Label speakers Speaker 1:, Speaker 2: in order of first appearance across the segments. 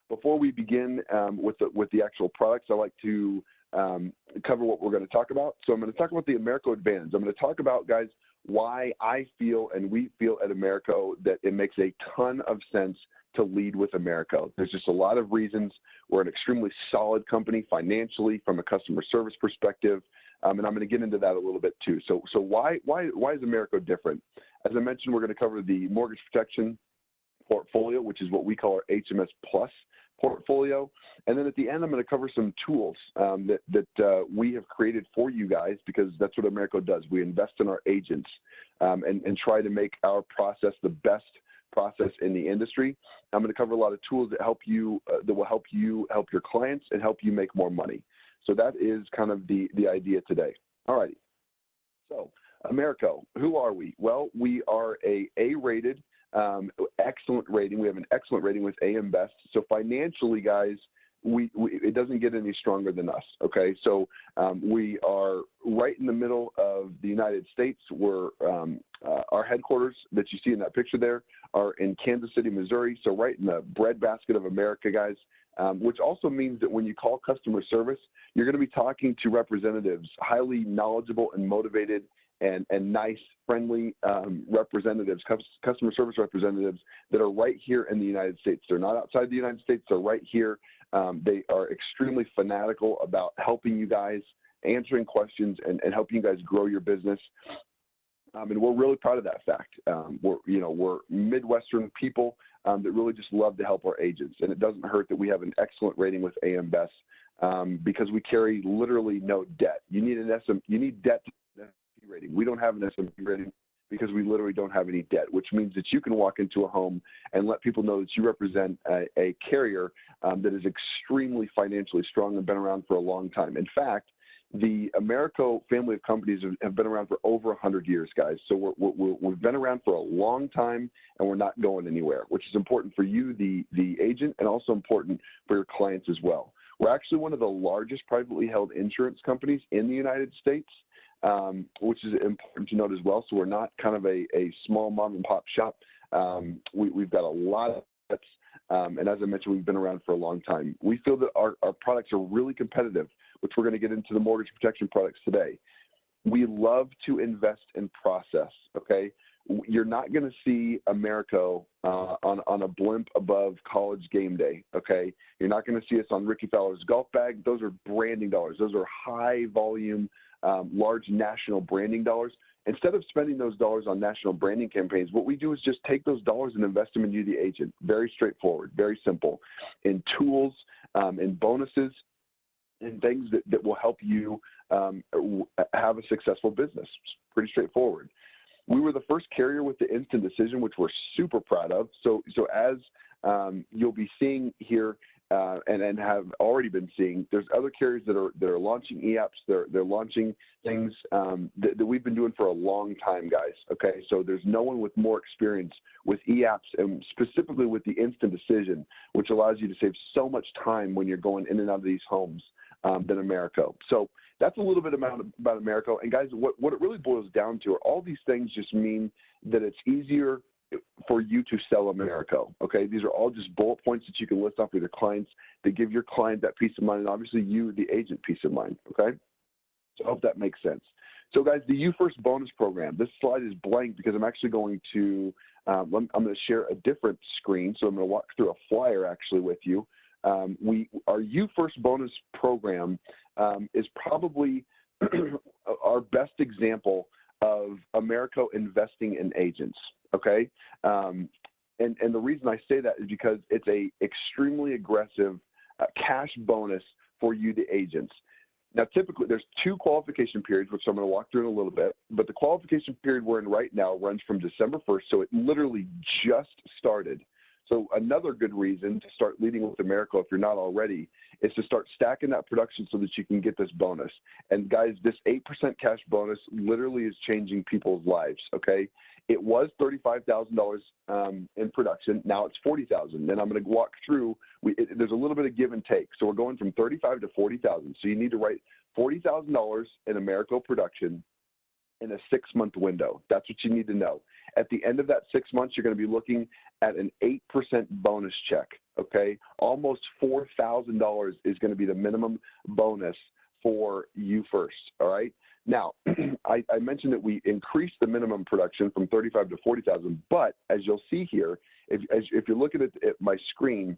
Speaker 1: Before we begin with the actual products, I like to cover what we're going to talk about. So I'm going to talk about the Americo Advantage. I'm going to talk about, guys, why I feel and we feel at Americo that it makes a ton of sense to lead with Americo. There's just a lot of reasons. We're an extremely solid company financially from a customer service perspective, and I'm going to get into that a little bit too. So why is Americo different? As I mentioned, we're going to cover the mortgage protection portfolio, which is what we call our HMS Plus portfolio. And then at the end, I'm going to cover some tools that we have created for you guys, because that's what Americo does. We invest in our agents and try to make our process the best process in the industry. I'm going to cover a lot of tools that help you, that will help you help your clients and help you make more money. So that is kind of the idea today. All righty. So Americo, who are we? Well, we are a A-rated, excellent rating. We have an excellent rating with AM Best. So financially, guys, it doesn't get any stronger than us, okay? So we are right in the middle of the United States. We're, our headquarters that you see in that picture there are in Kansas City, Missouri, so right in the breadbasket of America, guys, which also means that when you call customer service, you're going to be talking to representatives, highly knowledgeable and motivated and nice, friendly representatives, customer service representatives that are right here in the United States. They're not outside the United States. They're right here. They are extremely fanatical about helping you guys, answering questions, and helping you guys grow your business. And we're really proud of that fact. We're Midwestern people that really just love to help our agents. And it doesn't hurt that we have an excellent rating with AM Best because we carry literally no debt. You need debt to have an S&P rating. We don't have an S&P rating because we literally don't have any debt, which means that you can walk into a home and let people know that you represent a carrier that is extremely financially strong and been around for a long time. In fact, the Americo family of companies have been around for over 100 years, guys. So we've been around for a long time, and we're not going anywhere, which is important for you, the agent, and also important for your clients as well. We're actually one of the largest privately held insurance companies in the United States, which is important to note as well. So we're not kind of a small mom and pop shop. We've got a lot of assets, and as I mentioned, we've been around for a long time. We feel that our products are really competitive, which we're going to get into the mortgage protection products today. We love to invest in process, okay? You're not going to see Americo on a blimp above college game day, okay? You're not going to see us on Ricky Fowler's golf bag. Those are branding dollars. Those are high volume, large national branding dollars. Instead of spending those dollars on national branding campaigns, what we do is just take those dollars and invest them in you, the agent. Very straightforward, very simple. In tools, in bonuses, and things that will help you have a successful business. It's pretty straightforward. We were the first carrier with the instant decision, which we're super proud of. So as you'll be seeing here and have already been seeing, there's other carriers that are launching e-apps. They're launching things that we've been doing for a long time, guys. Okay, so there's no one with more experience with e-apps and specifically with the instant decision, which allows you to save so much time when you're going in and out of these homes than Americo. So that's a little bit about Americo. And guys, what it really boils down to are all these things just mean that it's easier for you to sell Americo, okay? These are all just bullet points that you can list off with your clients to give your client that peace of mind, and obviously you, the agent, peace of mind, okay? So I hope that makes sense. So guys, the You First bonus program, this slide is blank because I'm actually going to, I'm going to share a different screen, so I'm going to walk through a flyer actually with you. Our You First bonus program is probably our best example of Americo investing in agents, okay? And the reason I say that is because it's a extremely aggressive cash bonus for you, the agents. Now, typically, there's 2 qualification periods, which I'm going to walk through in a little bit, but the qualification period we're in right now runs from December 1st, so it literally just started. So another good reason to start leading with Americo, if you're not already, is to start stacking that production so that you can get this bonus. And guys, this 8% cash bonus literally is changing people's lives, okay? It was $35,000 in production. Now it's $40,000. And I'm going to walk through, there's a little bit of give and take. So we're going from $35,000 to $40,000. So you need to write $40,000 in Americo production in a 6-month window. That's what you need to know. At the end of that 6 months, you're going to be looking at an 8% bonus check, okay? Almost $4,000 is going to be the minimum bonus for you first, all right? Now, I mentioned that we increased the minimum production from 35 to 40,000, but as you'll see here, if you're looking at my screen,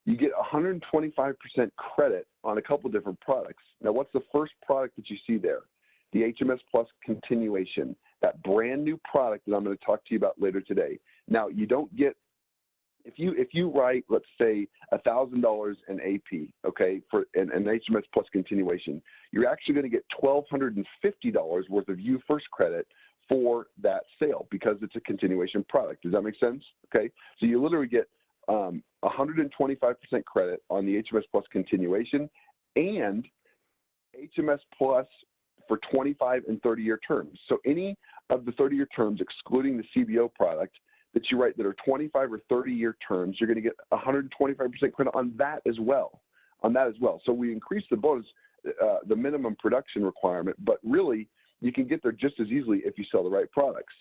Speaker 1: you get 125% credit on a couple different products. Now, what's the first product that you see there? The HMS Plus Continuation, that brand new product that I'm going to talk to you about later today. Now, you don't get, if you write, let's say, $1,000 in AP, okay, for an HMS Plus Continuation, you're actually going to get $1,250 worth of you first credit for that sale because it's a continuation product. Does that make sense? Okay, so you literally get 125% credit on the HMS Plus Continuation and HMS Plus for 25 and 30-year terms. So any of the 30-year terms, excluding the CBO product that you write that are 25 or 30-year terms, you're going to get 125% credit on that as well. So we increased the bonus, the minimum production requirement, but really you can get there just as easily if you sell the right products.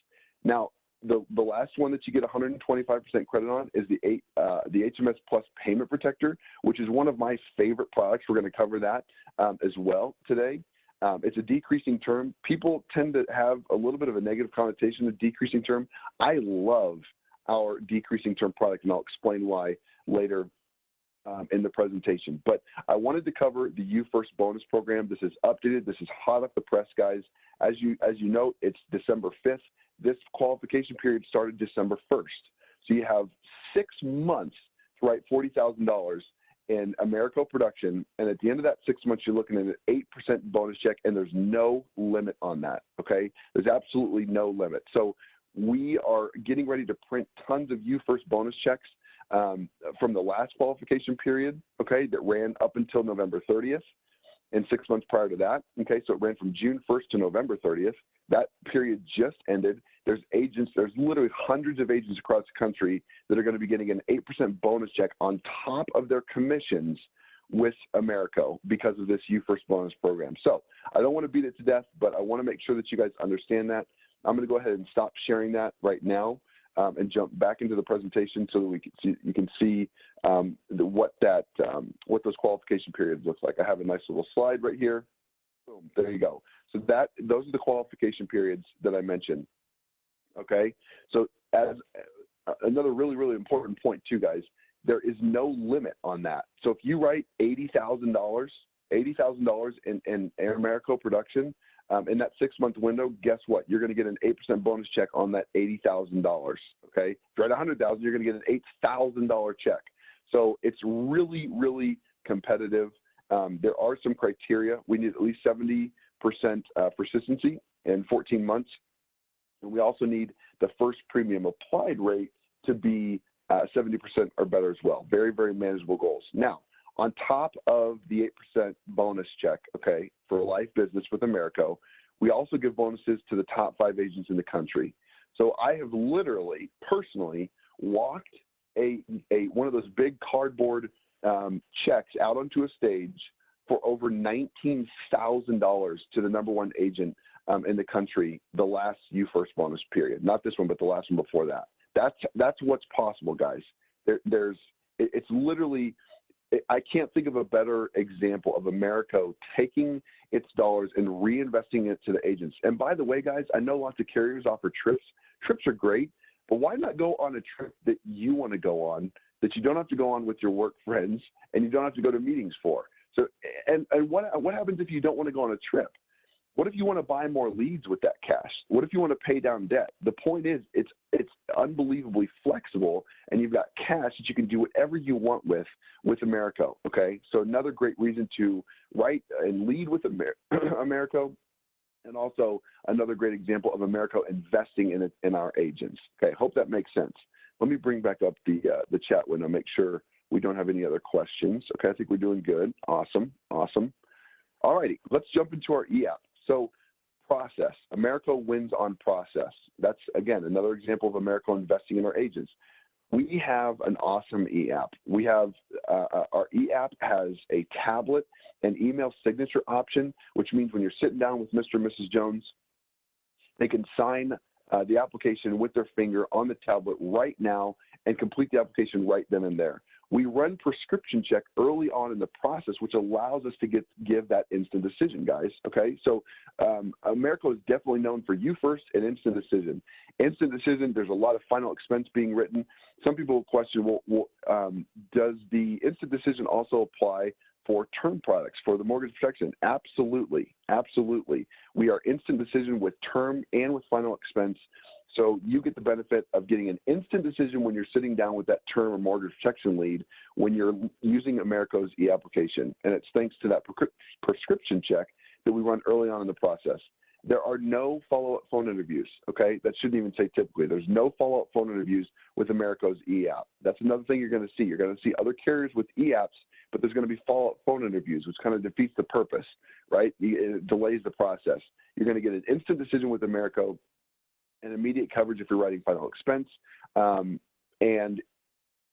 Speaker 1: Now, the last one that you get 125% credit on is the HMS Plus Payment Protector, which is one of my favorite products. We're going to cover that as well today. It's a decreasing term. People tend to have a little bit of a negative connotation of decreasing term. I love our decreasing term product, and I'll explain why later in the presentation. But I wanted to cover the You First bonus program. This is updated. This is hot off the press, guys. As you note, it's December 5th. This qualification period started December 1st. So you have 6 months to write $40,000 in Americo production, and at the end of that 6 months, you're looking at an 8% bonus check, and there's no limit on that, okay? There's absolutely no limit. So we are getting ready to print tons of You First bonus checks from the last qualification period, okay, that ran up until November 30th and 6 months prior to that, okay? So it ran from June 1st to November 30th. That period just ended. There's literally hundreds of agents across the country that are going to be getting an 8% bonus check on top of their commissions with Americo because of this You First bonus program. So I don't want to beat it to death, but I want to make sure that you guys understand that. I'm going to go ahead and stop sharing that right now and jump back into the presentation so that you can see what those qualification periods looks like. I have a nice little slide right here. Boom, there you go. So those are the qualification periods that I mentioned. Okay, so as another really, really important point too, guys, there is no limit on that. So if you write $80,000 in Americo production in that 6 month window, guess what? You're going to get an 8% bonus check on that $80,000. Okay, if you write $100,000, you're going to get an $8,000 check. So it's really, really competitive. There are some criteria. We need at least 70% persistency in 14 months. And we also need the first premium applied rate to be 70% or better as well. Very, very manageable goals. Now, on top of the 8% bonus check, okay, for life business with Americo, we also give bonuses to the top 5 agents in the country. So I have literally, personally, walked one of those big cardboard checks out onto a stage for over $19,000 to the #1 agent in the country the last You First bonus period. Not this one, but the last one before that. That's what's possible, guys. It's literally, I can't think of a better example of Americo taking its dollars and reinvesting it to the agents. And by the way, guys, I know lots of carriers offer trips. Trips are great, but why not go on a trip that you want to go on, that you don't have to go on with your work friends and you don't have to go to meetings for? So, and what happens if you don't want to go on a trip? What if you want to buy more leads with that cash? What if you want to pay down debt? The point is, it's unbelievably flexible, and you've got cash that you can do whatever you want with Americo, okay? So another great reason to write and lead with Americo, and also another great example of Americo investing in our agents. Okay, hope that makes sense. Let me bring back up the chat window, make sure we don't have any other questions. Okay, I think we're doing good. Awesome, awesome. All righty, let's jump into our e-app. So process, Americo wins on process. That's, again, another example of Americo investing in our agents. We have an awesome e-app. We have, our e-app has a tablet and email signature option, which means when you're sitting down with Mr. and Mrs. Jones, they can sign the application with their finger on the tablet right now and complete the application right then and there. we run prescription check early on in the process, which allows us to give that instant decision, guys. Okay, so Americo is definitely known for you first and instant decision. Instant decision, there's a lot of final expense being written. Some people question, well, does the instant decision also apply for term products, for the mortgage protection? Absolutely, absolutely. We are instant decision with term and with final expense. So you get the benefit of getting an instant decision when you're sitting down with that term or mortgage protection lead when you're using Americo's e-application. And it's thanks to that prescription check that we run early on in the process. There are no follow-up phone interviews, okay? That shouldn't even say typically. There's no follow-up phone interviews with Americo's e-app. That's another thing you're going to see. You're going to see other carriers with e-apps, but there's going to be follow-up phone interviews, which kind of defeats the purpose, right? It delays the process. You're going to get an instant decision with Americo and immediate coverage if you're writing final expense, and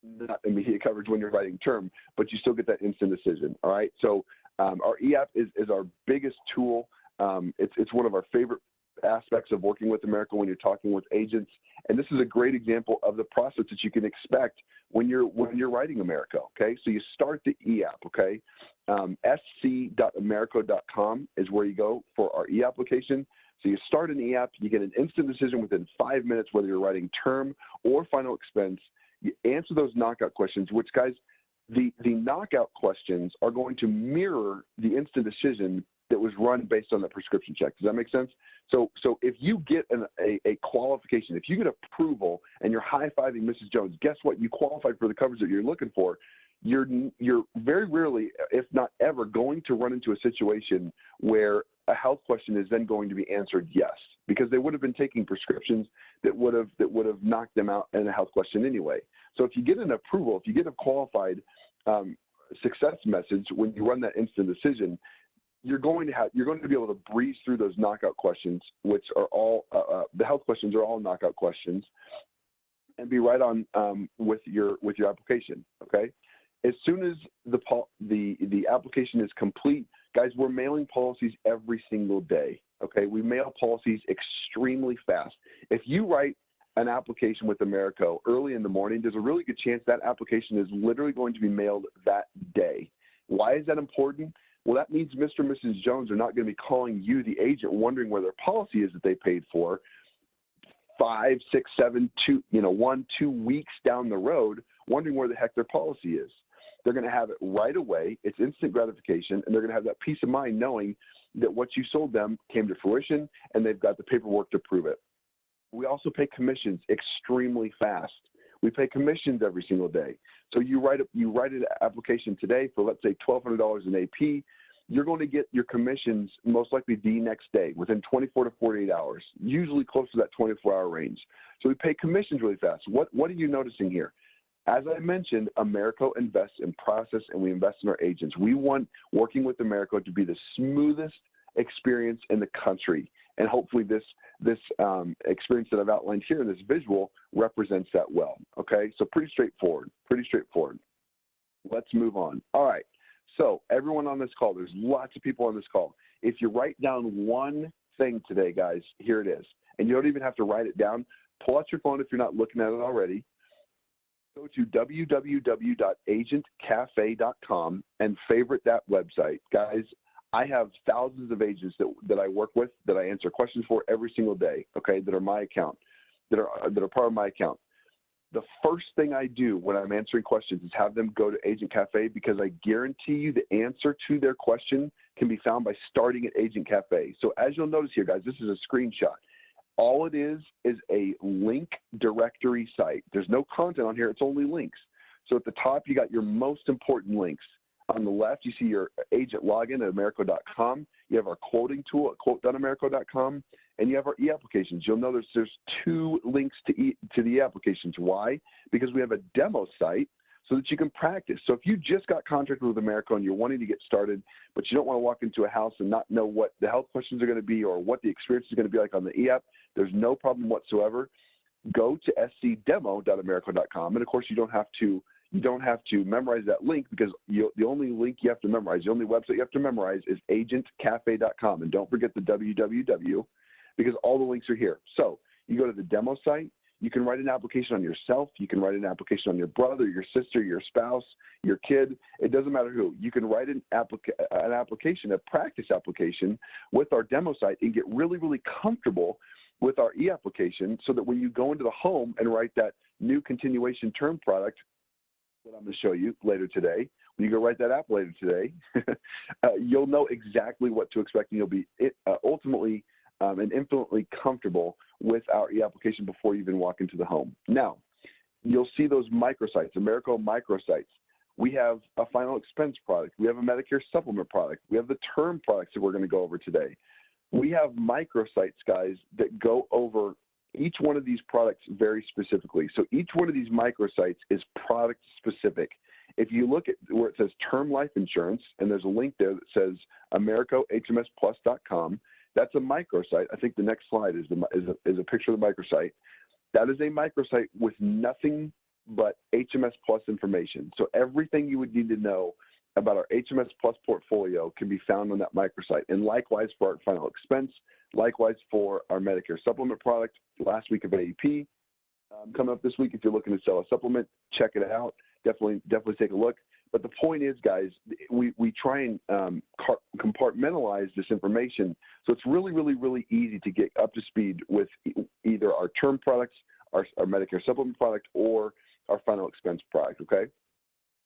Speaker 1: not immediate coverage when you're writing term, but you still get that instant decision, all right? So our e-app is our biggest tool. It's one of our favorite aspects of working with Americo when you're talking with agents, and this is a great example of the process that you can expect when you're writing Americo, okay? So you start the e-app, okay? sc.americo.com is where you go for our e-application. So you start an e-app, you get an instant decision within 5 minutes, whether you're writing term or final expense. You answer those knockout questions, which, guys, the knockout questions are going to mirror the instant decision that was run based on that prescription check. Does that make sense? So if you get a qualification, if you get approval and you're high-fiving Mrs. Jones, guess what? You qualified for the coverage that you're looking for. You're very rarely, if not ever, going to run into a situation where a health question is then going to be answered yes, because they would have been taking prescriptions that would have knocked them out in a health question anyway. So if you get an approval, if you get a qualified success message when you run that instant decision, you're going to be able to breeze through those knockout questions, which are all the health questions are all knockout questions, and be right on with your application. Okay. As soon as the application is complete, guys, we're mailing policies every single day. Okay, we mail policies extremely fast. If you write an application with Americo early in the morning, there's a really good chance that application is literally going to be mailed that day. Why is that important? Well, that means Mr. and Mrs. Jones are not going to be calling you, the agent, wondering where their policy is that they paid for 5, 6, 7, 1, 2 weeks down the road, wondering where the heck their policy is. They're going to have it right away. It's instant gratification, and they're going to have that peace of mind knowing that what you sold them came to fruition, and they've got the paperwork to prove it. We also pay commissions extremely fast. We pay commissions every single day. So you write an application today for, let's say, $1,200 in AP. You're going to get your commissions most likely the next day, within 24 to 48 hours, usually close to that 24-hour range. So we pay commissions really fast. What are you noticing here? As I mentioned, Americo invests in process, and we invest in our agents. We want working with Americo to be the smoothest experience in the country. And hopefully this experience that I've outlined here in this visual represents that well, okay? So pretty straightforward, Let's move on. All right, so everyone on this call, there's lots of people on this call. If you write down one thing today, guys, here it is. And you don't even have to write it down. Pull out your phone if you're not looking at it already. Go to www.agentcafe.com and favorite that website. Guys, I have thousands of agents that I work with, that I answer questions for every single day, okay, that are my account, that are part of my account. The first thing I do when I'm answering questions is have them go to Agent Cafe, because I guarantee you the answer to their question can be found by starting at Agent Cafe. So as you'll notice here, guys, this is a screenshot. All it is a link directory site. There's no content on here. It's only links. So at the top, you got your most important links. On the left, you see your agent login at Americo.com. You have our quoting tool at quote.americo.com, and you have our e-applications. You'll notice there's 2 links to the e-applications. Why? Because we have a demo site so that you can practice. So if you just got contracted with Americo and you're wanting to get started, but you don't want to walk into a house and not know what the health questions are going to be or what the experience is going to be like on the e-app, there's no problem whatsoever. Go to scdemo.americo.com, and of course you don't have to memorize that link, because the only link you have to memorize, the only website you have to memorize is agentcafe.com, and don't forget the www, because all the links are here. So you go to the demo site, You can write an application on yourself. You can write an application on your brother, your sister, your spouse, your kid. It doesn't matter who. You can write an application, a practice application with our demo site and get really, really comfortable with our e-application so that when you go into the home and write that new continuation term product that I'm going to show you later today, when you go write that app later today, you'll know exactly what to expect, and you'll be ultimately and infinitely comfortable with our e-application before you even walk into the home. Now, you'll see those microsites, Americo microsites. We have a final expense product. We have a Medicare supplement product. We have the term products that we're going to go over today. We have microsites, guys, that go over each one of these products very specifically. So each one of these microsites is product specific. If you look at where it says term life insurance, and there's a link there that says AmericoHMSplus.com, that's a microsite. I think the next slide is a picture of the microsite. That is a microsite with nothing but HMS Plus information. So everything you would need to know about our HMS Plus portfolio can be found on that microsite. And likewise for our final expense, likewise for our Medicare supplement product, last week of AEP. Coming up this week, if you're looking to sell a supplement, check it out. Definitely take a look. But the point is, guys, we try and compartmentalize this information, so it's really, really, really easy to get up to speed with either our term products, our Medicare supplement product, or our final expense product, okay?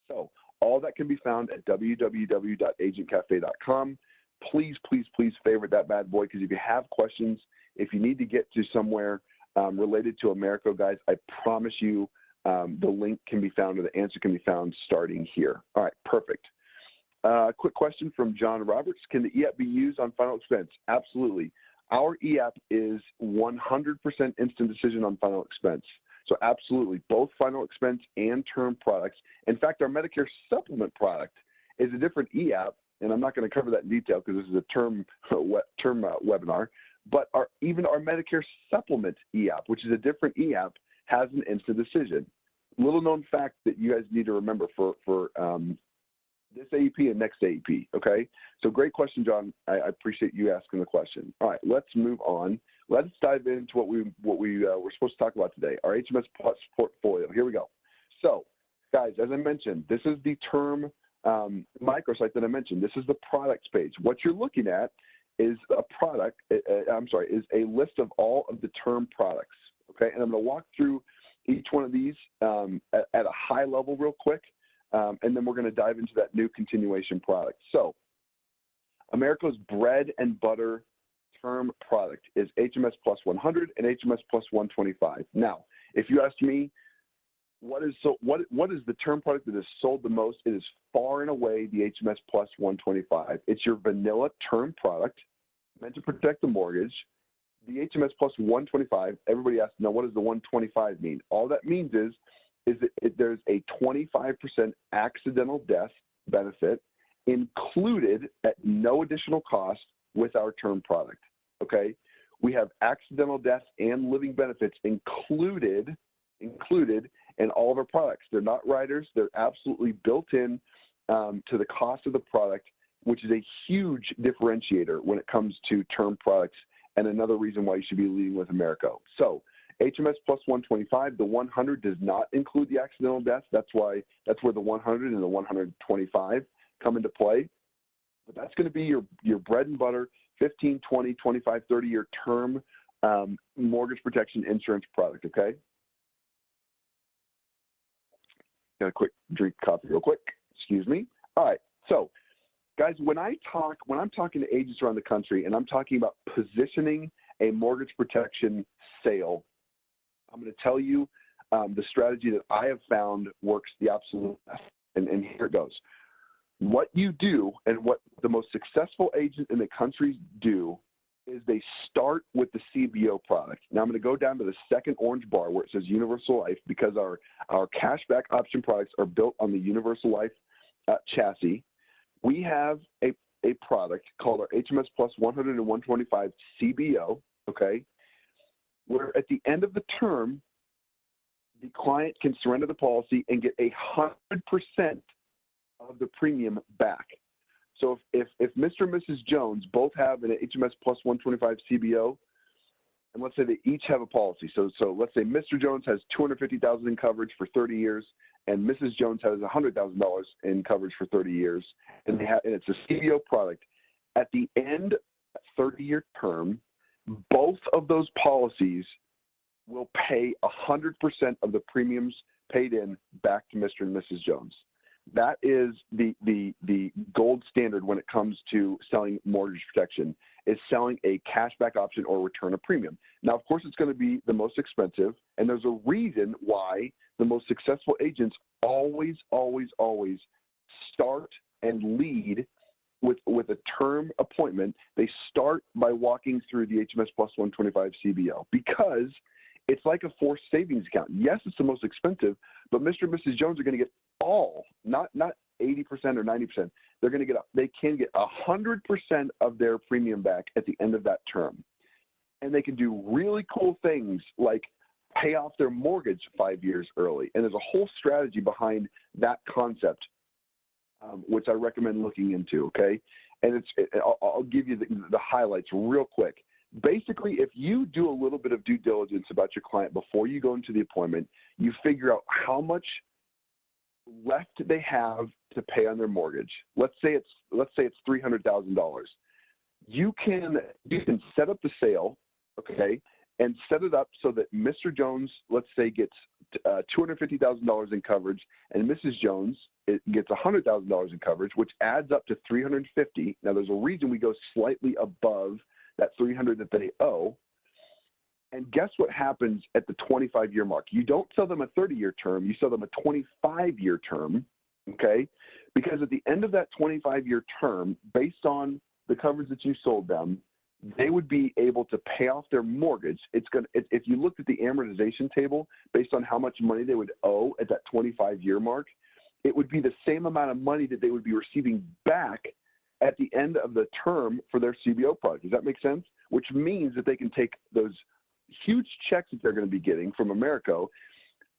Speaker 1: So all that can be found at www.agentcafe.com. Please, please, please favorite that bad boy, because if you have questions, if you need to get to somewhere related to Americo, guys, I promise you the link can be found, or the answer can be found starting here. All right, perfect. Quick question from John Roberts. Can the e-app be used on final expense? Absolutely. Our e-app is 100% instant decision on final expense. So absolutely, both final expense and term products. In fact, our Medicare supplement product is a different e-app, and I'm not going to cover that in detail because this is a term webinar, but even our Medicare supplement e-app, which is a different e-app, has an instant decision. Little known fact that you guys need to remember for this AEP and next AEP, okay? So great question, John. I appreciate you asking the question. All right, let's move on. Let's dive into what we were supposed to talk about today, our HMS Plus portfolio. Here we go. So, guys, as I mentioned, this is the term microsite that I mentioned. This is the products page. What you're looking at is a list of all of the term products, okay? And I'm going to walk through each one of these at a high level real quick, and then we're going to dive into that new continuation product. So Americo's bread and butter term product is HMS Plus 100 and HMS Plus 125. Now, if you ask me, what is the term product that is sold the most? It is far and away the HMS Plus 125. It's your vanilla term product meant to protect the mortgage. The HMS Plus 125, everybody asks, now what does the 125 mean? All that means is that there's a 25% accidental death benefit included at no additional cost with our term product, okay? We have accidental death and living benefits included in all of our products. They're not riders. They're absolutely built in to the cost of the product, which is a huge differentiator when it comes to term products, and another reason why you should be leading with Americo. So HMS Plus 125, the 100 does not include the accidental death. That's where the 100 and the 125 come into play. But that's going to be your bread and butter 15, 20, 25, 30-year term mortgage protection insurance product, okay? Got a quick drink coffee real quick. Excuse me. All right. So, guys, when I'm talking to agents around the country and I'm talking about positioning a mortgage protection sale, I'm going to tell you the strategy that I have found works the absolute best. And here it goes. What you do, and what the most successful agents in the country do, is they start with the CBO product. Now I'm going to go down to the second orange bar where it says Universal Life, because our cashback option products are built on the Universal Life chassis. We have a product called our HMS Plus 100 and 125 CBO, okay, where at the end of the term, the client can surrender the policy and get 100% of the premium back. So if Mr. and Mrs. Jones both have an HMS Plus 125 CBO, and let's say they each have a policy. So let's say Mr. Jones has $250,000 in coverage for 30 years, and Mrs. Jones has $100,000 in coverage for 30 years, and it's a CBO product. At the end of that 30-year term, both of those policies will pay 100% of the premiums paid in back to Mr. and Mrs. Jones. That is the gold standard when it comes to selling mortgage protection, is selling a cashback option or return of premium. Now, of course, it's going to be the most expensive, and there's a reason why the most successful agents always start and lead with a term appointment. They start by walking through the HMS Plus 125 CBO, because it's like a forced savings account. Yes, it's the most expensive, but Mr. and Mrs. Jones are going to get all, not 80% or 90%. They can get 100% of their premium back at the end of that term. And they can do really cool things like pay off their mortgage 5 years early. And there's a whole strategy behind that concept, which I recommend looking into, okay? And I'll give you the highlights real quick. Basically, if you do a little bit of due diligence about your client before you go into the appointment, you figure out how much left they have to pay on their mortgage. Let's say it's $300,000. You can set up the sale, okay, and set it up so that Mr. Jones, let's say, gets $250,000 in coverage, and Mrs. Jones gets $100,000 in coverage, which adds up to $350,000. Now, there's a reason we go slightly above that $300,000 that they owe. And guess what happens at the 25-year mark? You don't sell them a 30-year term. You sell them a 25-year term, okay? Because at the end of that 25-year term, based on the coverage that you sold them, they would be able to pay off their mortgage. If you looked at the amortization table based on how much money they would owe at that 25-year mark, it would be the same amount of money that they would be receiving back at the end of the term for their CBO product. Does that make sense? Which means that they can take those huge checks that they're going to be getting from Americo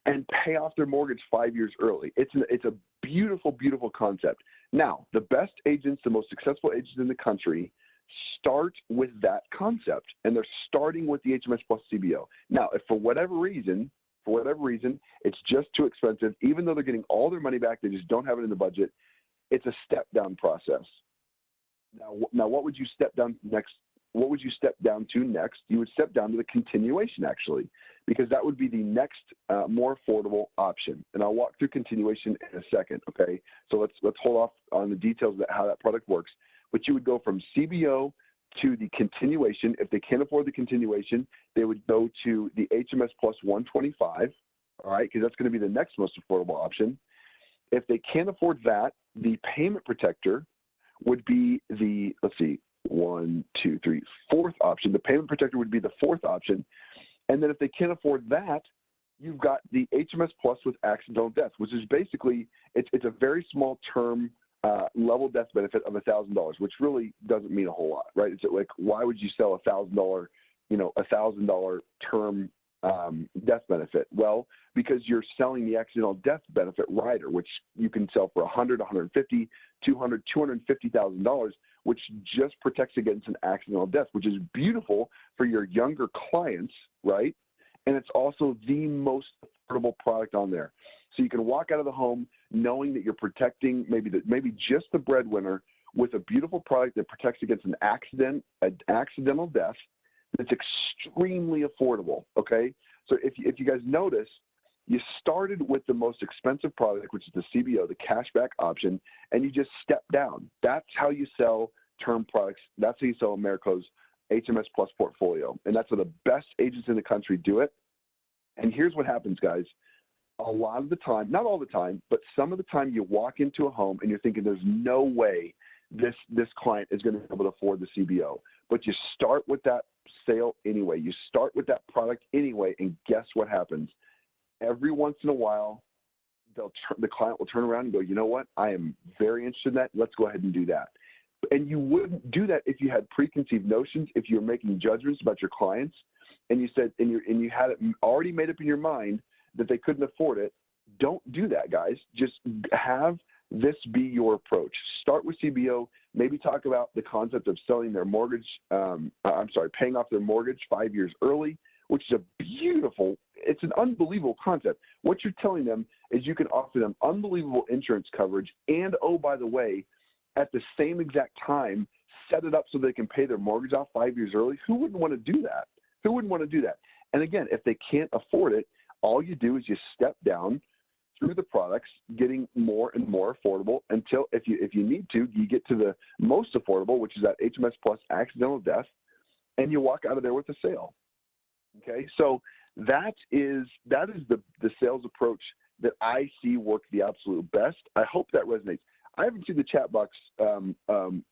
Speaker 1: and pay off their mortgage 5 years early. It's a beautiful, beautiful concept. Now, the best agents, the most successful agents in the country, start with that concept, and they're starting with the HMS Plus CBO. Now, if for whatever reason, it's just too expensive, even though they're getting all their money back, they just don't have it in the budget, it's a step-down process. Now, what would you step down next? What would you step down to next? You would step down to the continuation, actually, because that would be the next more affordable option. And I'll walk through continuation in a second, okay? So let's hold off on the details of how that product works. But you would go from CBO to the continuation. If they can't afford the continuation, they would go to the HMS Plus 125, all right, because that's going to be the next most affordable option. If they can't afford that, the payment protector would be the, fourth option. The payment protector would be the fourth option. And then if they can't afford that, you've got the HMS Plus with accidental death, which is basically, it's a very small term level death benefit of $1,000, which really doesn't mean a whole lot, right? It's like, why would you sell $1,000 term death benefit? Well, because you're selling the accidental death benefit rider, which you can sell for $100, $150, $200, $250,000, which just protects against an accidental death, which is beautiful for your younger clients, right? And it's also the most affordable product on there. So you can walk out of the home knowing that you're protecting maybe just the breadwinner with a beautiful product that protects against an accidental death that's extremely affordable, okay? So if you guys notice, you started with the most expensive product, which is the CBO, the cashback option, and you just step down. That's how you sell term products. That's how you sell Americo's HMS Plus Portfolio. And that's how the best agents in the country do it. And here's what happens, guys. A lot of the time, not all the time, but some of the time you walk into a home and you're thinking there's no way this client is going to be able to afford the CBO. But you start with that sale anyway. You start with that product anyway, and guess what happens? Every once in a while, the client will turn around and go, you know what? I am very interested in that. Let's go ahead and do that. And you wouldn't do that if you had preconceived notions, if you were making judgments about your clients, and you said, and you had it already made up in your mind that they couldn't afford it. Don't do that, guys. Just have this be your approach. Start with CBO, maybe talk about the concept of selling their mortgage, paying off their mortgage 5 years early, which is a beautiful, it's an unbelievable concept. What you're telling them is you can offer them unbelievable insurance coverage and, oh, by the way, at the same exact time, set it up so they can pay their mortgage off 5 years early. Who wouldn't want to do that? Who wouldn't want to do that? And again, if they can't afford it, all you do is you step down through the products, getting more and more affordable until, if you need to, you get to the most affordable, which is that HMS Plus accidental death, and you walk out of there with a sale. Okay, so that is the sales approach that I see work the absolute best. I hope that resonates. I haven't seen the chat box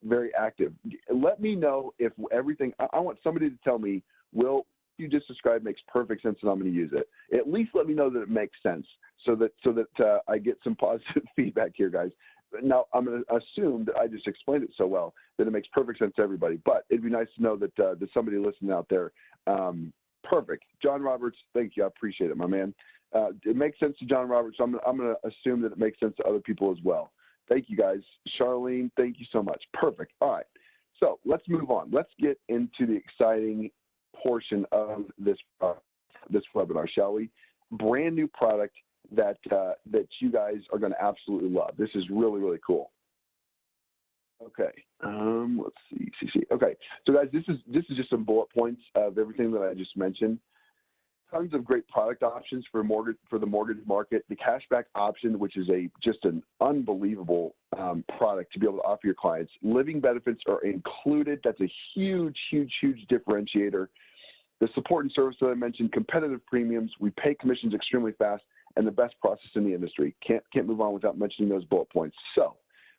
Speaker 1: very active. Let me know if everything. I want somebody to tell me, Will, you just described makes perfect sense and I'm going to use it. At least let me know that it makes sense so that I get some positive feedback here, guys. Now, I'm going to assume that I just explained it so well that it makes perfect sense to everybody, but it'd be nice to know that there's somebody listening out there. Perfect. John Roberts, thank you. I appreciate it, my man. It makes sense to John Roberts, so I'm going to assume that it makes sense to other people as well. Thank you, guys. Charlene, thank you so much. Perfect. All right. So let's move on. Let's get into the exciting portion of this webinar, shall we? Brand new product that you guys are going to absolutely love. This is really, really cool. Okay. Let's see. Okay. So guys, this is just some bullet points of everything that I just mentioned. Tons of great product options for the mortgage market. The cashback option, which is just an unbelievable product to be able to offer your clients. Living benefits are included. That's a huge, huge, huge differentiator. The support and service that I mentioned, competitive premiums. We pay commissions extremely fast, and the best process in the industry. Can't move on without mentioning those bullet points. So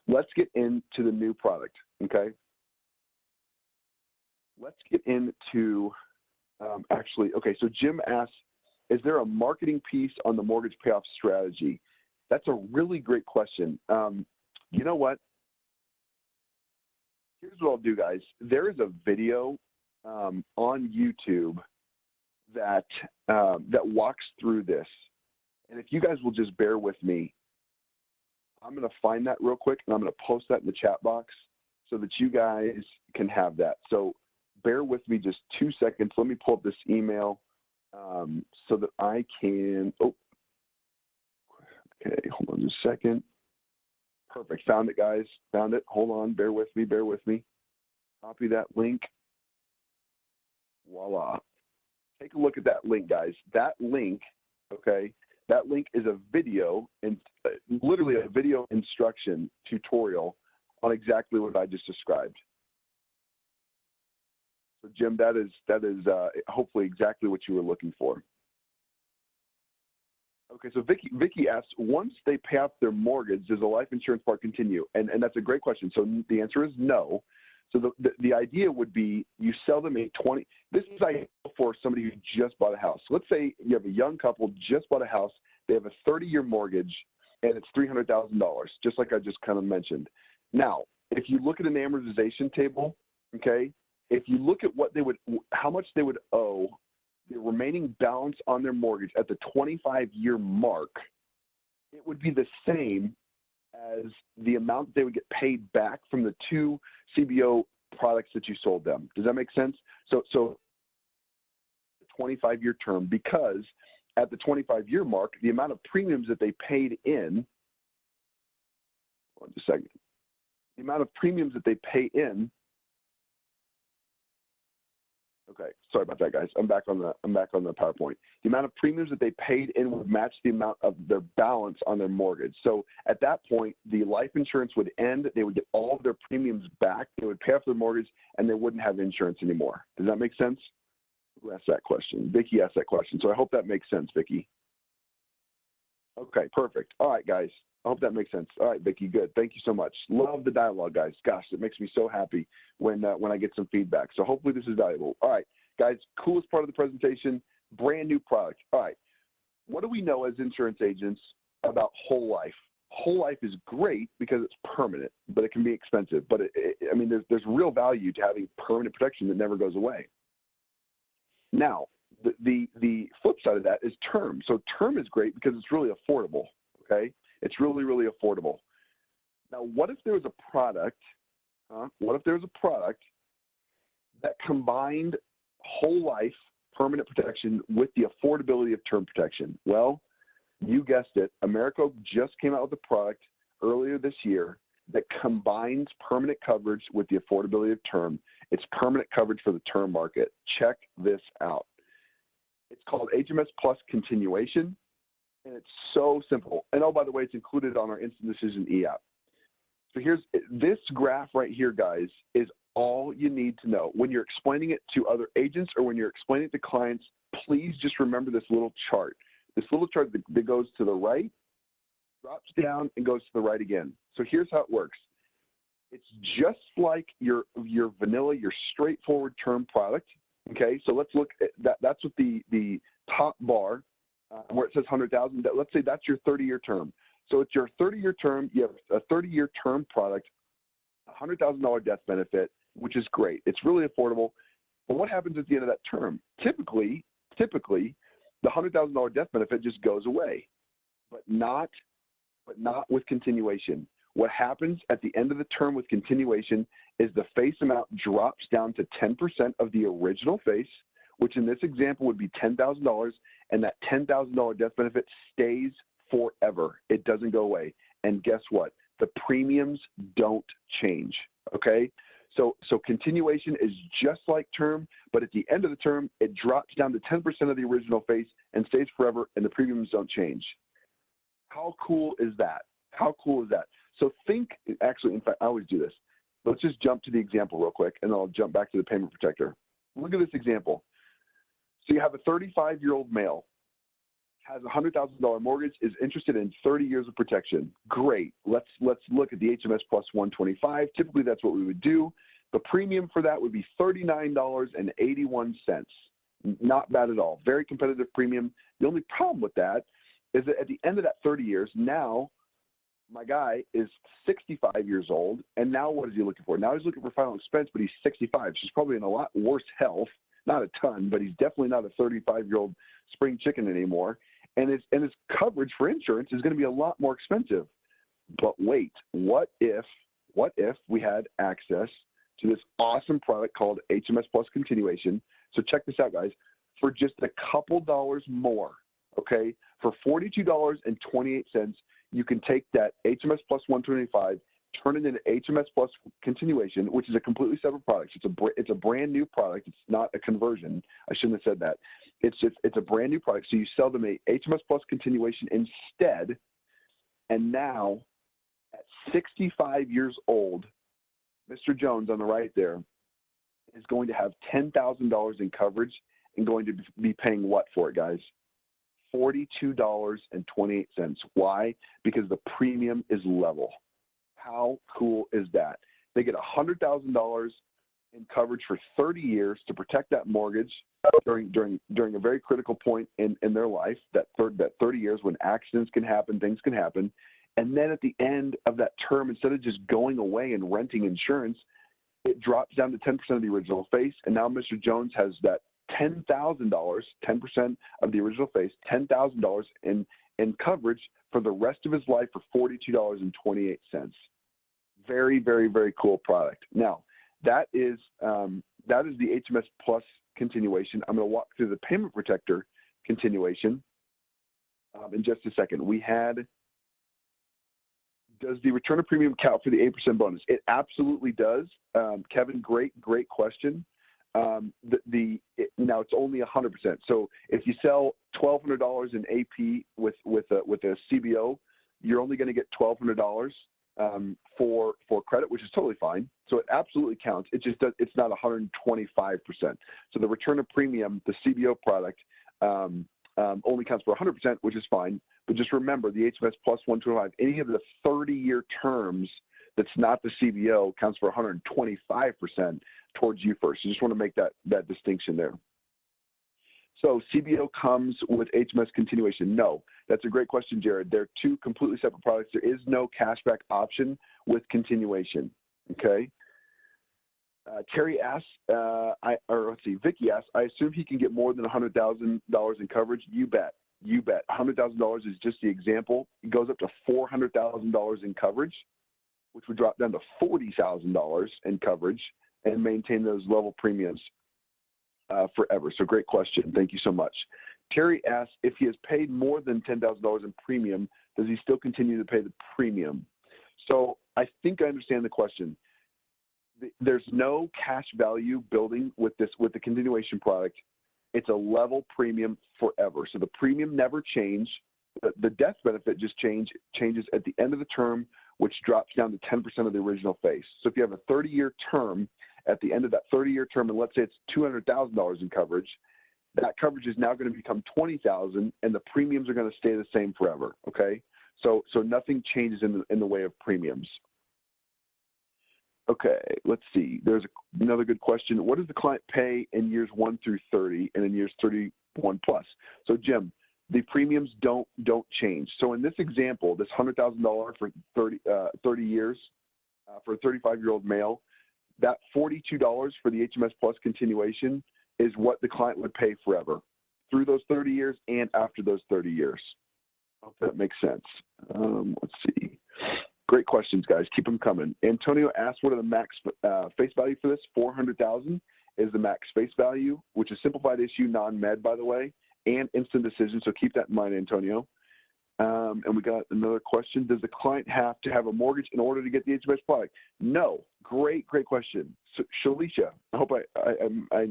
Speaker 1: let's get into the new product. Okay. Let's get into. Okay, so Jim asks, is there a marketing piece on the mortgage payoff strategy? That's a really great question. You know what? Here's what I'll do, guys. There is a video on YouTube that walks through this. And if you guys will just bear with me, I'm going to find that real quick, and I'm going to post that in the chat box so that you guys can have that. So bear with me just 2 seconds. Let me pull up this email so that I can, okay, hold on just a second. Perfect, found it, guys, found it. Hold on, bear with me. Copy that link. Voila. Take a look at that link, guys. That link, okay, that link is a video, and literally a video instruction tutorial on exactly what I just described. So Jim, that is hopefully exactly what you were looking for. Okay, so Vicky asks, once they pay off their mortgage, does the life insurance part continue? And that's a great question. So the answer is no. So the idea would be you sell them a 20. This is ideal for somebody who just bought a house. Let's say you have a young couple just bought a house. They have a 30-year mortgage, and it's $300,000, just like I just kind of mentioned. Now, if you look at an amortization table, okay, if you look at how much they would owe, the remaining balance on their mortgage at the 25-year mark, it would be the same as the amount they would get paid back from the 2 CBO products that you sold them. Does that make sense? So 25-year term, because at the 25-year mark, the amount of premiums that they paid in, hold on just a second, the amount of premiums that they pay in. Okay, sorry about that, guys. I'm back on the PowerPoint. The amount of premiums that they paid in would match the amount of their balance on their mortgage. So at that point, the life insurance would end. They would get all of their premiums back. They would pay off their mortgage, and they wouldn't have insurance anymore. Does that make sense? Who asked that question? Vicky asked that question. So I hope that makes sense, Vicky. Okay, perfect. All right, guys. I hope that makes sense. All right, Vicky, good. Thank you so much. Love the dialogue, guys. Gosh, it makes me so happy when I get some feedback. So hopefully this is valuable. All right, guys, coolest part of the presentation, brand new product. All right, what do we know as insurance agents about whole life? Whole life is great because it's permanent, but it can be expensive. But I mean, there's real value to having permanent protection that never goes away. Now, the flip side of that is term. So term is great because it's really affordable, okay? It's really, really affordable. Now, what if there was a product, what if there was a product that combined whole life permanent protection with the affordability of term protection? Well, you guessed it, Americo just came out with a product earlier this year that combines permanent coverage with the affordability of term. It's permanent coverage for the term market. Check this out. It's called HMS Plus Continuation, and it's so simple. And oh, by the way, it's included on our Instant Decision e-app. So here's this graph right here, guys, is all you need to know. When you're explaining it to other agents or when you're explaining it to clients, please just remember this little chart. This little chart that goes to the right, drops down, and goes to the right again. So here's how it works. It's just like your vanilla, your straightforward term product. Okay, so let's look at that. That's what the top bar where it says 100,000. Let's say that's your 30-year term. So it's your 30-year term. You have a 30-year term product, $100,000 death benefit, which is great. It's really affordable. But what happens at the end of that term? Typically, the $100,000 death benefit just goes away, but not with continuation. What happens at the end of the term with continuation is the face amount drops down to 10% of the original face, which in this example would be $10,000, and that $10,000 death benefit stays forever. It doesn't go away. And guess what? The premiums don't change, okay? So continuation is just like term, but at the end of the term, it drops down to 10% of the original face and stays forever, and the premiums don't change. How cool is that? How cool is that? So think, actually, in fact, I always do this. Let's just jump to the example real quick, and then I'll jump back to the payment protector. Look at this example. So you have a 35-year-old male, has a $100,000 mortgage, is interested in 30 years of protection. Great. Let's look at the HMS Plus 125. Typically, that's what we would do. The premium for that would be $39.81. Not bad at all. Very competitive premium. The only problem with that is that at the end of that 30 years, now my guy is 65 years old, and now what is he looking for? Now he's looking for final expense, but he's 65. So he's probably in a lot worse health. Not a ton, but he's definitely not a 35-year-old spring chicken anymore. And his coverage for insurance is going to be a lot more expensive. But wait, what if we had access to this awesome product called HMS Plus Continuation? So check this out, guys. For just a couple dollars more, okay, for $42.28, you can take that HMS Plus 125, turn it into HMS Plus Continuation, which is a completely separate product. It's a brand new product. It's not a conversion. I shouldn't have said that. It's a brand new product. So you sell them a HMS Plus Continuation instead, and now at 65 years old, Mr. Jones on the right there is going to have $10,000 in coverage and going to be paying what for it, guys? $42.28. Why? Because the premium is level. How cool is that? They get $100,000 in coverage for 30 years to protect that mortgage during a very critical point in their life, that 30 years when accidents can happen, things can happen. And then at the end of that term, instead of just going away and renting insurance, it drops down to 10% of the original face. And now Mr. Jones has that $10,000, 10% of the original face, $10,000 in coverage for the rest of his life for $42.28. Very, very, very cool product. Now, that is the HMS Plus Continuation. I'm going to walk through the Payment Protector Continuation in just a second. Does the return of premium count for the 8% bonus? It absolutely does. Kevin, great question. Now it's only 100%. So if you sell $1,200 in AP with a CBO, you're only going to get $1,200 for credit, which is totally fine. So it absolutely counts. It's not 125%. So the return of premium, the CBO product, only counts for 100%, which is fine. But just remember, the HMS Plus 125, any of the 30-year terms that's not the CBO counts for 125% towards you first. So just want to make that distinction there. So CBO comes with HMS Continuation. No, that's a great question, Jared. They're two completely separate products. There is no cashback option with Continuation, okay? Terry asks, Vicky asks, I assume he can get more than $100,000 in coverage? You bet. You bet. $100,000 is just the example. It goes up to $400,000 in coverage. which would drop down to $40,000 in coverage and maintain those level premiums forever. So great question. Thank you so much. Terry asks, if he has paid more than $10,000 in premium, does he still continue to pay the premium? So I think I understand the question. There's no cash value building with the continuation product. It's a level premium forever. So the premium never change. The death benefit just changes at the end of the term, which drops down to 10% of the original face. So if you have a 30-year term, at the end of that 30-year term, and let's say it's $200,000 in coverage, that coverage is now going to become $20,000, and the premiums are going to stay the same forever. Okay, so nothing changes in the way of premiums. Okay, let's see. There's another good question. What does the client pay in years 1 through 30 and in years 31 plus? So Jim, the premiums don't change. So in this example, this $100,000 for 30 years for a 35-year-old male, that $42 for the HMS Plus continuation is what the client would pay forever through those 30 years and after those 30 years. I hope that makes sense. Let's see. Great questions, guys. Keep them coming. Antonio asked, what are the max face value for this? $400,000 is the max face value, which is simplified issue, non-med, by the way, and instant decision. So keep that in mind, Antonio. And we got another question. Does the client have to have a mortgage in order to get the HMS product? No. Great question. So, Shalisha, I hope I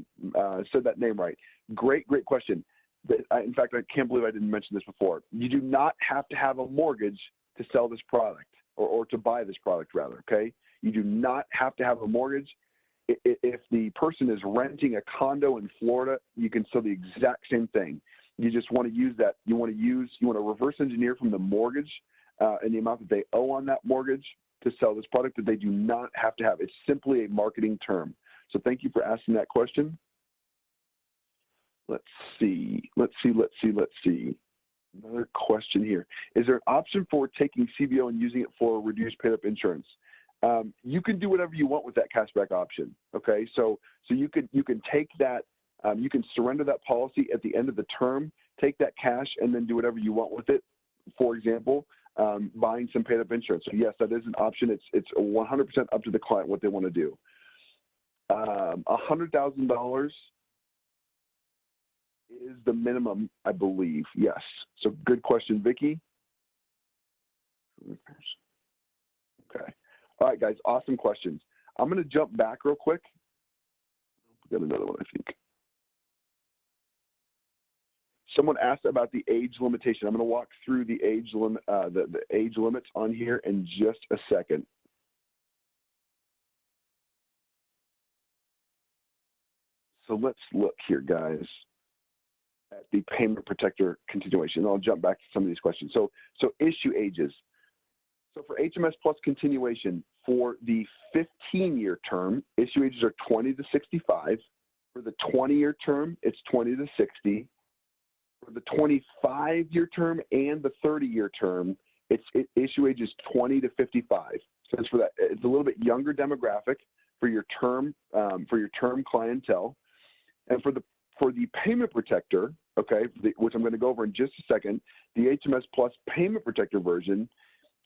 Speaker 1: said that name right. Great question. In fact, I can't believe I didn't mention this before. You do not have to have a mortgage to sell this product or to buy this product, rather, okay? You do not have to have a mortgage. If the person is renting a condo in Florida, you can sell the exact same thing. You just want to use that. You want to reverse engineer from the mortgage and the amount that they owe on that mortgage to sell this product that they do not have to have. It's simply a marketing term. So thank you for asking that question. Let's see. Another question here. Is there an option for taking CBO and using it for reduced paid-up insurance? You can do whatever you want with that cashback option. Okay, so you can take that. You can surrender that policy at the end of the term, take that cash, and then do whatever you want with it. For example, buying some paid-up insurance. So yes, that is an option. It's 100% up to the client what they want to do. $100,000 is the minimum, I believe. Yes. So good question, Vicky. Okay. All right, guys. Awesome questions. I'm going to jump back real quick. We got another one, I think. Someone asked about the age limitation. I'm going to walk through the age the age limits on here in just a second. So let's look here, guys, at the payment protector continuation. I'll jump back to some of these questions. So issue ages. So for HMS Plus continuation, for the 15-year term, issue ages are 20 to 65. For the 20-year term, it's 20 to 60. For the 25-year term and the 30-year term, issue age is 20 to 55. So it's for that. It's a little bit younger demographic for your term clientele, and for the payment protector, okay, which I'm going to go over in just a second, the HMS Plus payment protector version,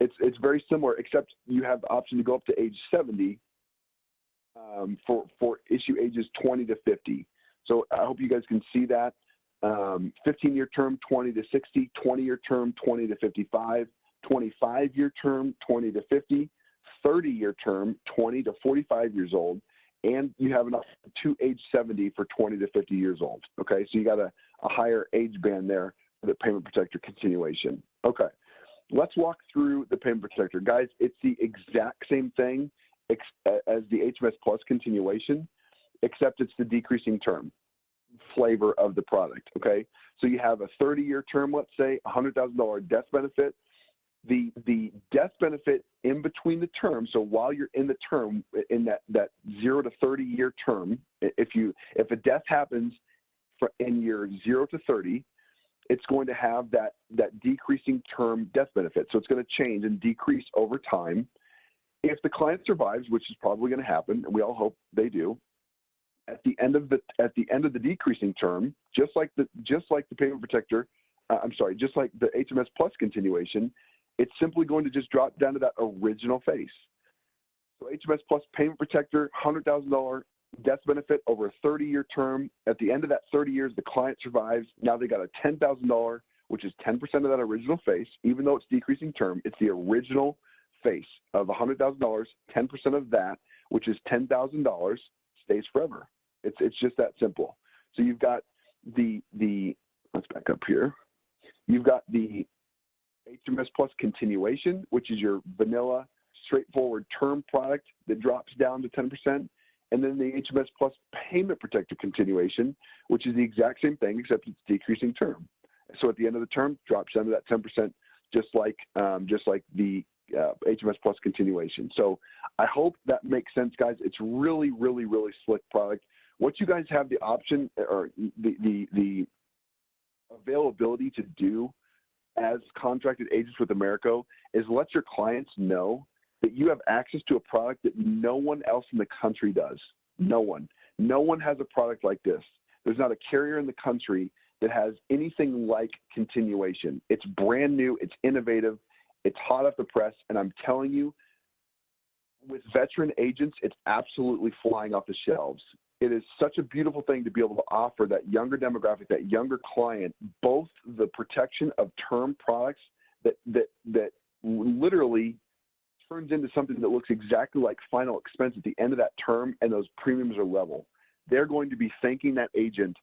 Speaker 1: it's very similar, except you have the option to go up to age 70 for issue ages 20 to 50. So I hope you guys can see that. 15-year term, 20 to 60, 20-year term, 20 to 55, 25-year term, 20 to 50, 30-year term, 20 to 45 years old, and you have an option to age 70 for 20 to 50 years old. Okay, so you got a higher age band there for the payment protector continuation. Okay, let's walk through the payment protector. Guys, it's the exact same thing as the HMS Plus continuation, except it's the decreasing term flavor of the product. Okay, so you have a 30-year term, let's say, $100,000 death benefit. The death benefit in between the term, so while you're in the term, in that 0 to 30-year term, if a death happens in year 0 to 30, it's going to have that decreasing term death benefit. So it's going to change and decrease over time. If the client survives, which is probably going to happen, and we all hope they do, at the end of the decreasing term, just like the payment protector, just like the HMS Plus continuation, it's simply going to just drop down to that original face. HMS Plus Payment Protector, $100,000 death benefit over a 30-year term. At the end of that 30 years, the client survives. Now they got a $10,000, which is 10% of that original face. Even though it's decreasing term, it's the original face of $100,000. 10% of that, which is $10,000, stays forever. It's just that simple. So you've got the let's back up here. You've got the HMS Plus Continuation, which is your vanilla, straightforward term product that drops down to 10%. And then the HMS Plus Payment Protector Continuation, which is the exact same thing, except it's decreasing term. So at the end of the term, drops down to that 10%, just like the HMS Plus Continuation. So I hope that makes sense, guys. It's really, really, really slick product. What you guys have the option or the availability to do as contracted agents with Americo is let your clients know that you have access to a product that no one else in the country does. No one. No one has a product like this. There's not a carrier in the country that has anything like Continuation. It's brand new. It's innovative. It's hot off the press. And I'm telling you, with veteran agents, it's absolutely flying off the shelves. It is such a beautiful thing to be able to offer that younger demographic, that younger client, both the protection of term products that literally turns into something that looks exactly like final expense at the end of that term, and those premiums are level. They're going to be thanking that agent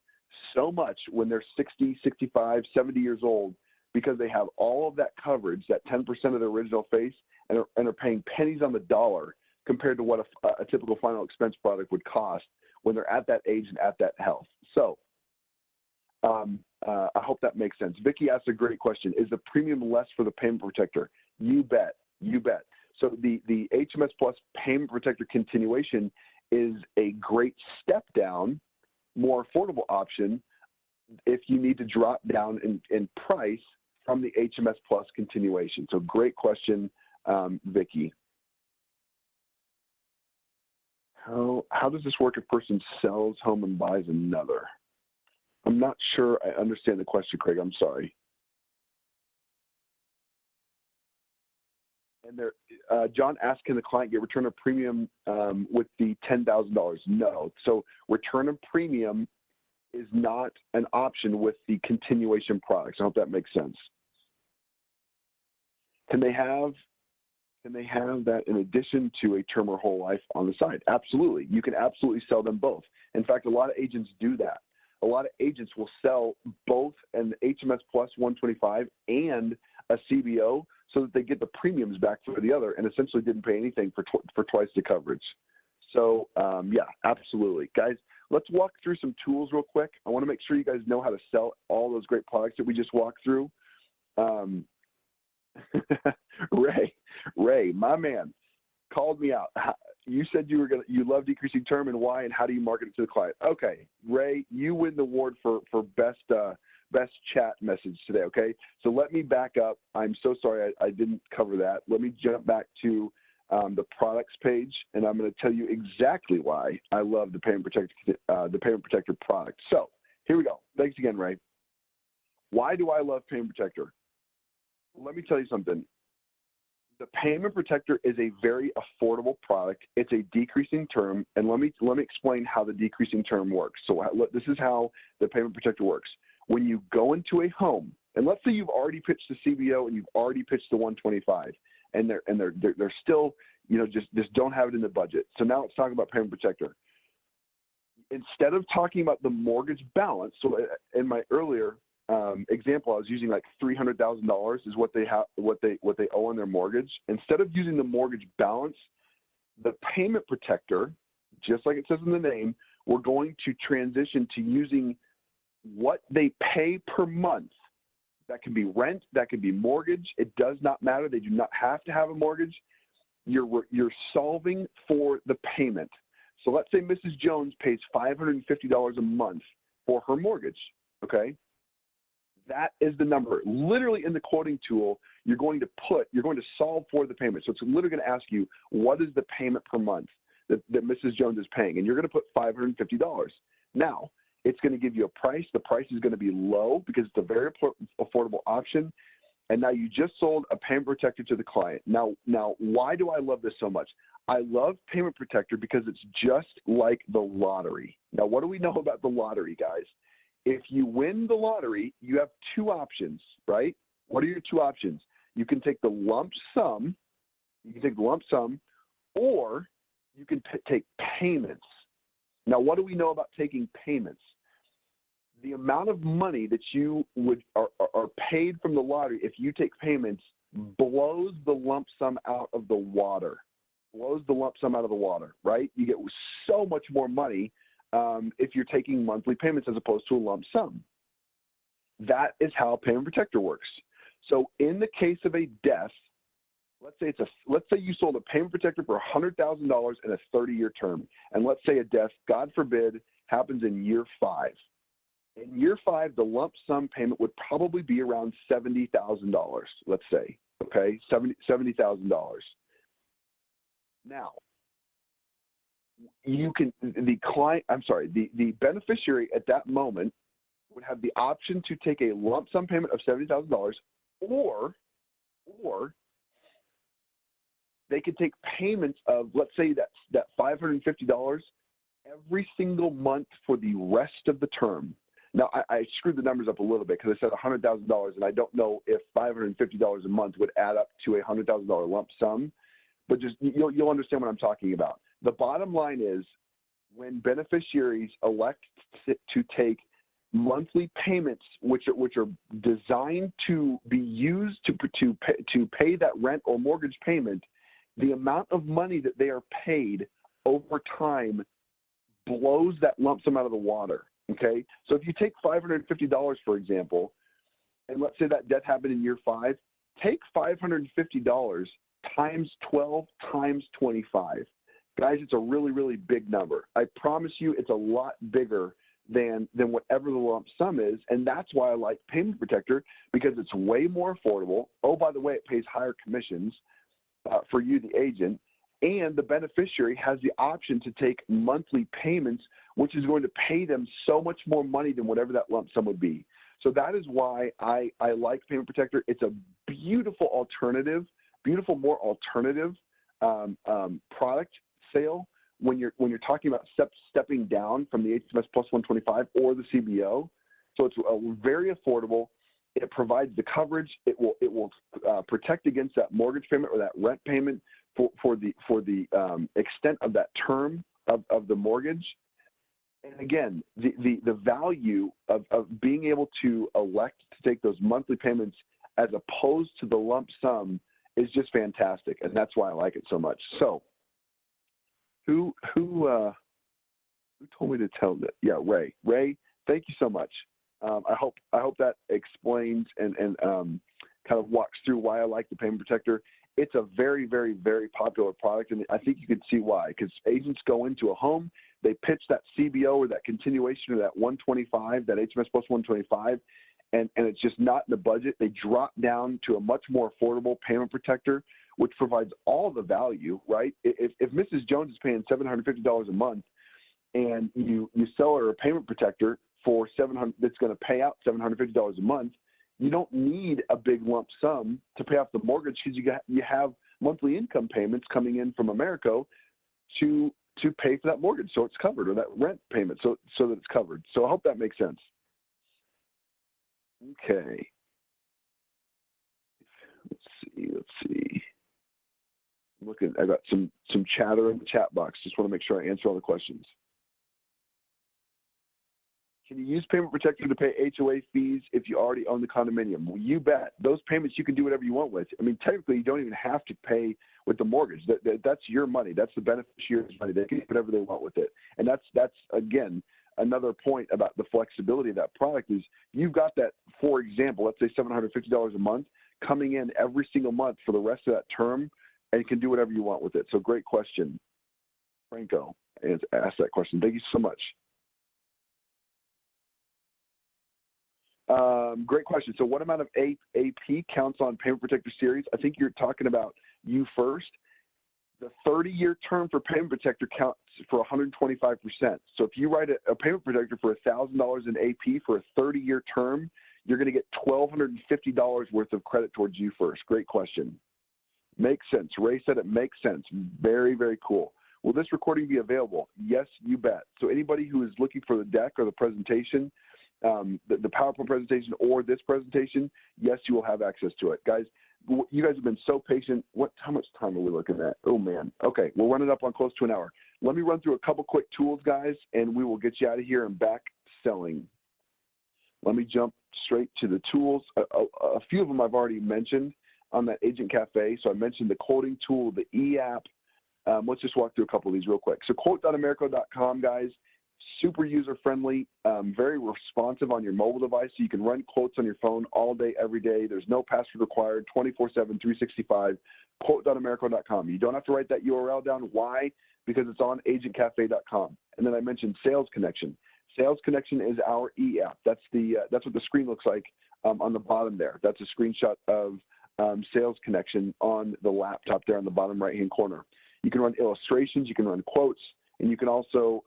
Speaker 1: so much when they're 60, 65, 70 years old, because they have all of that coverage, that 10% of the original face, and are paying pennies on the dollar compared to what a typical final expense product would cost when they're at that age and at that health. So I hope that makes sense. Vicky asked a great question. Is the premium less for the Payment Protector? You bet. You bet. So the HMS Plus Payment Protector Continuation is a great step down, more affordable option if you need to drop down in price from the HMS Plus Continuation. So great question, Vicky. How does this work if a person sells home and buys another? I'm not sure I understand the question, Craig. I'm sorry. And there, John asked, can the client get return of premium with the $10,000? No. So return of premium is not an option with the continuation products. I hope that makes sense. Can they have that in addition to a term or whole life on the side? Absolutely. You can absolutely sell them both. In fact, a lot of agents do that. A lot of agents will sell both an HMS Plus 125 and a CBO so that they get the premiums back for the other and essentially didn't pay anything for twice the coverage. So, yeah, absolutely. Guys, let's walk through some tools real quick. I want to make sure you guys know how to sell all those great products that we just walked through. Ray, my man, called me out. You said you love decreasing term, and why, and how do you market it to the client? Okay, Ray, you win the award for best chat message today. Okay, so let me back up. I'm so sorry I didn't cover that. Let me jump back to the products page, and I'm going to tell you exactly why I love the Payment Protector product. So here we go. Thanks again, Ray. Why do I love Payment Protector? Let me tell you something. The Payment Protector is a very affordable product. It's a decreasing term, and let me explain how the decreasing term works. So this is how the Payment Protector works. When you go into a home, and let's say you've already pitched the CBO and you've already pitched the 125, and they're still, just don't have it in the budget. So now let's talk about Payment Protector. Instead of talking about the mortgage balance, so in my earlier example, I was using like $300,000 is what they owe on their mortgage. Instead of using the mortgage balance, the Payment Protector, just like it says in the name, we're going to transition to using what they pay per month. That can be rent, that can be mortgage. It does not matter. They do not have to have a mortgage. You're solving for the payment. So let's say Mrs. Jones pays $550 a month for her mortgage, okay? That is the number. Literally in the quoting tool, you're going to solve for the payment. So it's literally going to ask you, what is the payment per month that Mrs. Jones is paying? And you're going to put $550. Now, it's going to give you a price. The price is going to be low because it's a very affordable option. And now you just sold a Payment Protector to the client. Now, why do I love this so much? I love Payment Protector because it's just like the lottery. Now, what do we know about the lottery, guys? If you win the lottery, you have two options, right? What are your two options? You can take the lump sum, or you can take payments. Now, what do we know about taking payments? The amount of money that you are paid from the lottery if you take payments blows the lump sum out of the water. Right? You get so much more money if you're taking monthly payments as opposed to a lump sum. That is how Payment Protector works. So in the case of a death, let's say you sold a Payment Protector for $100,000 in a 30-year term, and let's say a death, God forbid, happens in year 5. In year 5, the lump sum payment would probably be around $70,000. Let's say, okay, $70,000. Now, the beneficiary at that moment would have the option to take a lump sum payment of $70,000, or they could take payments of, let's say that $550 every single month for the rest of the term. Now, I screwed the numbers up a little bit because I said $100,000, and I don't know if $550 a month would add up to a $100,000 lump sum, but just you'll understand what I'm talking about. The bottom line is when beneficiaries elect to take monthly payments, which are designed to be used to pay that rent or mortgage payment, the amount of money that they are paid over time blows that lump sum out of the water. Okay, so if you take $550, for example, and let's say that death happened in year 5, take $550 times 12 times 25. Guys, it's a really, really big number. I promise you it's a lot bigger than whatever the lump sum is, and that's why I like Payment Protector, because it's way more affordable. Oh, by the way, it pays higher commissions for you, the agent, and the beneficiary has the option to take monthly payments, which is going to pay them so much more money than whatever that lump sum would be. So that is why I like Payment Protector. It's a beautiful more alternative product sale when you're talking about stepping down from the HMS Plus 125 or the CBO. So it's very affordable. It provides the coverage. It will protect against that mortgage payment or that rent payment for the extent of that term of the mortgage. And again, the value of being able to elect to take those monthly payments as opposed to the lump sum is just fantastic, and that's why I like it so much. So, who told me to tell that? Yeah, Ray. Ray, thank you so much. I hope that explains and kind of walks through why I like the Payment Protector. It's a very, very, very popular product, and I think you can see why. Because agents go into a home, they pitch that CBO or that continuation or that 125, that HMS Plus 125, and it's just not in the budget. They drop down to a much more affordable Payment Protector, which provides all the value, right? If Mrs. Jones is paying $750 a month, and you sell her a Payment Protector for $700, that's going to pay out $750 a month, you don't need a big lump sum to pay off the mortgage because you have monthly income payments coming in from Americo to pay for that mortgage, so it's covered, or that rent payment, so that it's covered. So I hope that makes sense. Okay. Let's see. I'm looking. I got some chatter in the chat box. Just want to make sure I answer all the questions. Can you use Payment Protector to pay HOA fees if you already own the condominium? Well, you bet. Those payments you can do whatever you want with. I mean, technically, you don't even have to pay with the mortgage. That's your money. That's the beneficiary's money. They can do whatever they want with it. And that's again, another point about the flexibility of that product is you've got that, for example, let's say $750 a month coming in every single month for the rest of that term, and you can do whatever you want with it. So great question. Franco asked that question. Thank you so much. Great question. So what amount of AP counts on Payment Protector series? I think you're talking about you first. The 30-year term for Payment Protector counts for 125%. So if you write a Payment Protector for $1,000 in AP for a 30-year term, you're going to get $1,250 worth of credit towards you first. Great question. Makes sense. Ray said it makes sense. Very, very cool. Will this recording be available? Yes, you bet. So anybody who is looking for the deck or the presentation, the PowerPoint presentation or this presentation, yes, you will have access to it. Guys, you guys have been so patient. How much time are we looking at? Oh, man. Okay, we're running up on close to an hour. Let me run through a couple quick tools, guys, and we will get you out of here and back selling. Let me jump straight to the tools. A few of them I've already mentioned on that Agent Cafe. So I mentioned the quoting tool, the e-app. Let's just walk through a couple of these real quick. So quote.americo.com, guys, super user-friendly, very responsive on your mobile device. So you can run quotes on your phone all day, every day. There's no password required, 24/7, 365, quote.americo.com. You don't have to write that URL down. Why? Because it's on agentcafe.com. And then I mentioned Sales Connection. Sales Connection is our e-app. That's what the screen looks like on the bottom there. That's a screenshot of Sales Connection on the laptop there on the bottom right-hand corner. You can run illustrations, you can run quotes, and you can also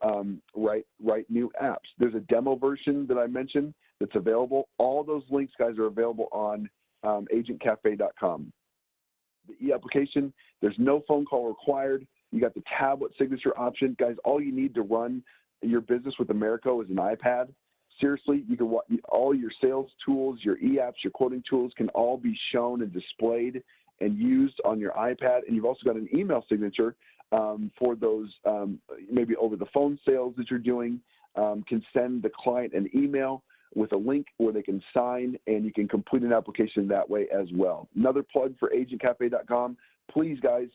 Speaker 1: write new apps. There's a demo version that I mentioned that's available. All those links, guys, are available on agentcafe.com. The e-application, there's no phone call required. You got the tablet signature option. Guys, all you need to run your business with Americo is an iPad. Seriously, you can all your sales tools, your e-apps, your quoting tools can all be shown and displayed and used on your iPad. And you've also got an email signature for those maybe over the phone sales that you're doing. Can send the client an email with a link where they can sign, and you can complete an application that way as well. Another plug for agentcafe.com. Please, guys,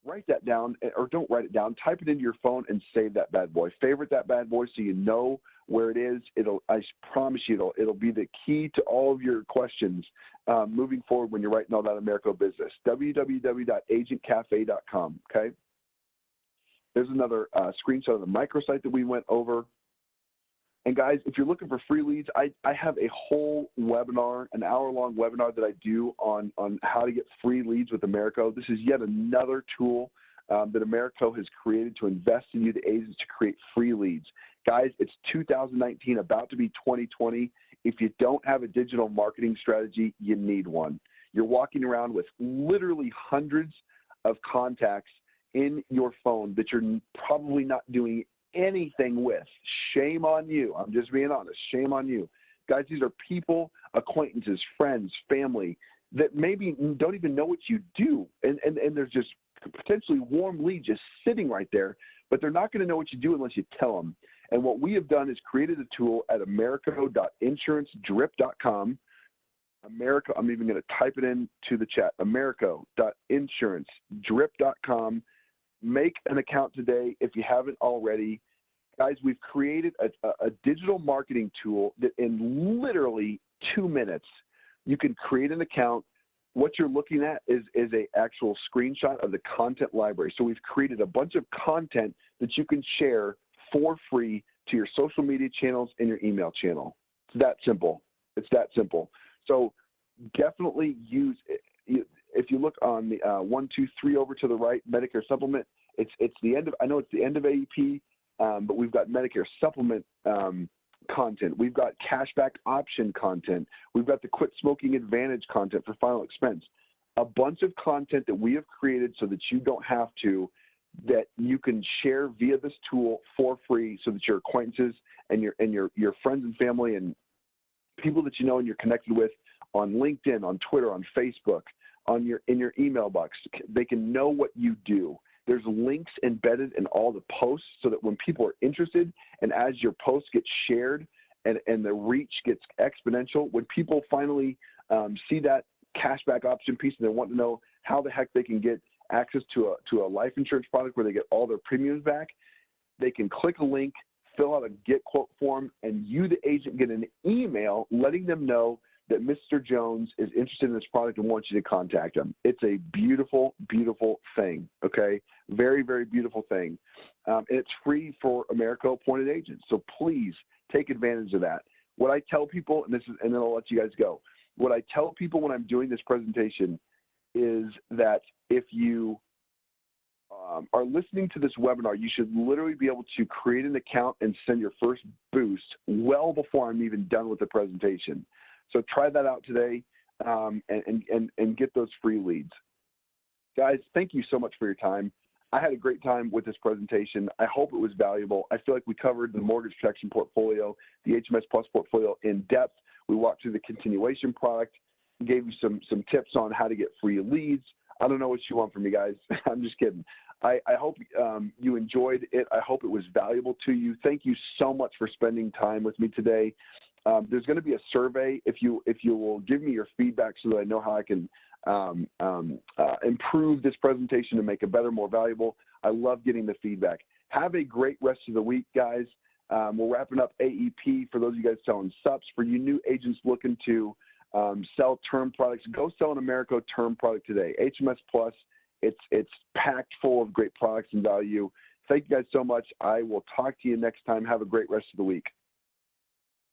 Speaker 1: write that down, or don't write it down. Type it into your phone and save that bad boy. Favorite that bad boy so you know where it is. I promise you, it'll be the key to all of your questions moving forward when you're writing all that Americo business. www.agentcafe.com. Okay. There's another screenshot of the microsite that we went over. And guys, if you're looking for free leads, I have a whole webinar, an hour-long webinar that I do on how to get free leads with Americo. This is yet another tool that Americo has created to invest in you, the agents, to create free leads. Guys, it's 2019, about to be 2020. If you don't have a digital marketing strategy, you need one. You're walking around with literally hundreds of contacts in your phone that you're probably not doing anything with. Shame on you. I'm just being honest. Shame on you. Guys, these are people, acquaintances, friends, family that maybe don't even know what you do. And there's just potentially warm leads just sitting right there, but they're not going to know what you do unless you tell them. And what we have done is created a tool at americo.insurancedrip.com. Americo, I'm even going to type it into the chat, americo.insurancedrip.com. Make an account today if you haven't already. Guys, we've created a digital marketing tool that in literally 2 minutes, you can create an account. What you're looking at is an actual screenshot of the content library. So we've created a bunch of content that you can share for free to your social media channels and your email channel. It's that simple. It's that simple. So definitely use it. If you look on the 1, 2, 3 over to the right, Medicare supplement, it's the end of, I know it's the end of AEP, but we've got Medicare supplement content. We've got cashback option content. We've got the quit smoking advantage content for final expense. A bunch of content that we have created so that you don't have to, that you can share via this tool for free so that your acquaintances and your friends and family and people that you know and you're connected with on LinkedIn, on Twitter, on Facebook, in your email box, they can know what you do. There's links embedded in all the posts so that when people are interested and as your posts get shared and the reach gets exponential, when people finally see that cashback option piece and they want to know how the heck they can get access to a life insurance product where they get all their premiums back, they can click a link, fill out a get quote form, and you, the agent, get an email letting them know that Mr. Jones is interested in this product and wants you to contact him. It's a beautiful, beautiful thing, okay? Very, very beautiful thing. And it's free for Americo appointed agents. So please take advantage of that. What I tell people, and then I'll let you guys go. What I tell people when I'm doing this presentation is that if you are listening to this webinar, you should literally be able to create an account and send your first boost well before I'm even done with the presentation. So try that out today and get those free leads. Guys, thank you so much for your time. I had a great time with this presentation. I hope it was valuable. I feel like we covered the mortgage protection portfolio, the HMS Plus portfolio in depth. We walked through the continuation product, gave you some tips on how to get free leads. I don't know what you want from me, guys. I'm just kidding. I hope you enjoyed it. I hope it was valuable to you. Thank you so much for spending time with me today. There's going to be a survey. If you will give me your feedback so that I know how I can improve this presentation and make it better, more valuable. I love getting the feedback. Have a great rest of the week, guys. We're wrapping up AEP for those of you guys selling subs. For you new agents looking to sell term products, go sell an Americo term product today. HMS Plus, it's packed full of great products and value. Thank you guys so much. I will talk to you next time. Have a great rest of the week.